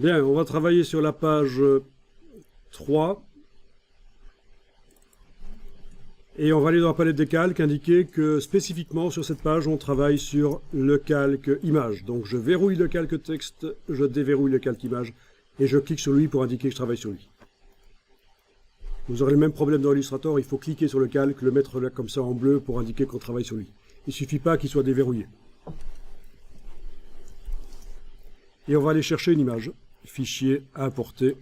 Bien, on va travailler sur la page 3. Et on va aller dans la palette des calques, indiquer que spécifiquement sur cette page, on travaille sur le calque image. Donc je verrouille le calque texte, je déverrouille le calque image, et je clique sur lui pour indiquer que je travaille sur lui. Vous aurez le même problème dans Illustrator, il faut cliquer sur le calque, le mettre là comme ça en bleu pour indiquer qu'on travaille sur lui. Il ne suffit pas qu'il soit déverrouillé. Et on va aller chercher une image. Fichier, importer.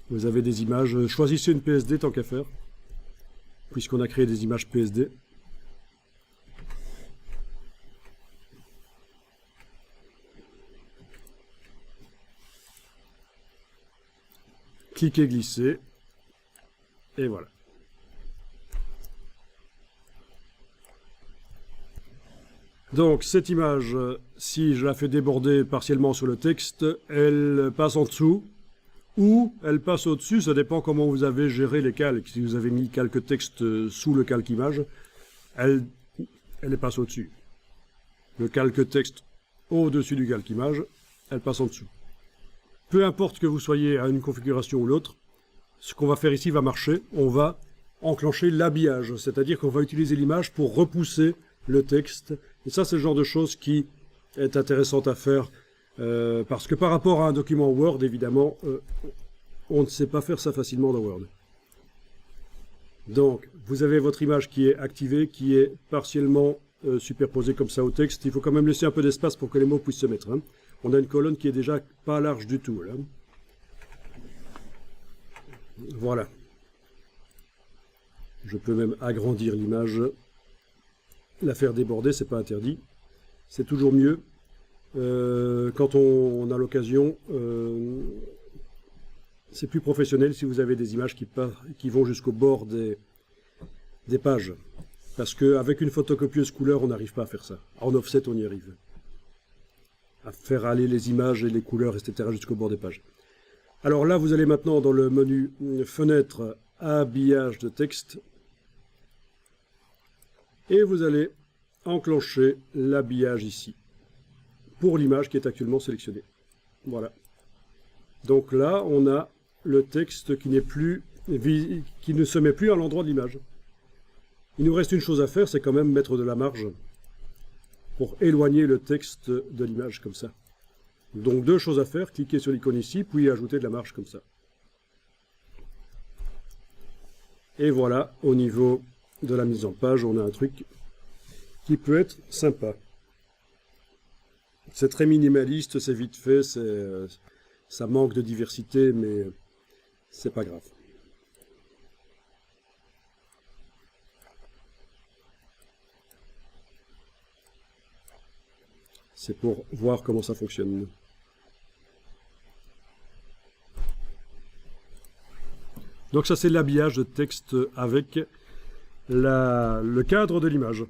Vous avez des images, choisissez une PSD tant qu'à faire, puisqu'on a créé des images PSD. Cliquez, glissez, et voilà. Donc cette image, si je la fais déborder partiellement sur le texte, elle passe en dessous, ou elle passe au-dessus, ça dépend comment vous avez géré les calques. Si vous avez mis calque texte sous le calque image, elle passe au-dessus. Le calque texte au-dessus du calque image, elle passe en dessous. Peu importe que vous soyez à une configuration ou l'autre, ce qu'on va faire ici va marcher. On va enclencher l'habillage, c'est-à-dire qu'on va utiliser l'image pour repousser le texte. Et ça, c'est le genre de choses qui est intéressante à faire, parce que par rapport à un document Word, évidemment, on ne sait pas faire ça facilement dans Word. Donc, vous avez votre image qui est activée, qui est partiellement superposée comme ça au texte. Il faut quand même laisser un peu d'espace pour que les mots puissent se mettre. Hein. On a une colonne qui est déjà pas large du tout. Là. Voilà. Je peux même agrandir l'image. La faire déborder, c'est pas interdit. C'est toujours mieux. Quand on a l'occasion, c'est plus professionnel si vous avez des images qui vont jusqu'au bord des pages. Parce qu'avec une photocopieuse couleur, on n'arrive pas à faire ça. En offset, on y arrive. À faire aller les images et les couleurs, etc. jusqu'au bord des pages. Alors là, vous allez maintenant dans le menu Fenêtre, habillage de texte. Et vous allez enclencher l'habillage ici, pour l'image qui est actuellement sélectionnée. Voilà. Donc là, on a le texte qui ne se met plus à l'endroit de l'image. Il nous reste une chose à faire, c'est quand même mettre de la marge pour éloigner le texte de l'image comme ça. Donc deux choses à faire, cliquez sur l'icône ici, puis ajouter de la marge comme ça. Et voilà, au niveau de la mise en page, on a un truc qui peut être sympa. C'est très minimaliste, c'est vite fait, ça manque de diversité, mais c'est pas grave. C'est pour voir comment ça fonctionne. Donc ça c'est l'habillage de texte avec le cadre de l'image.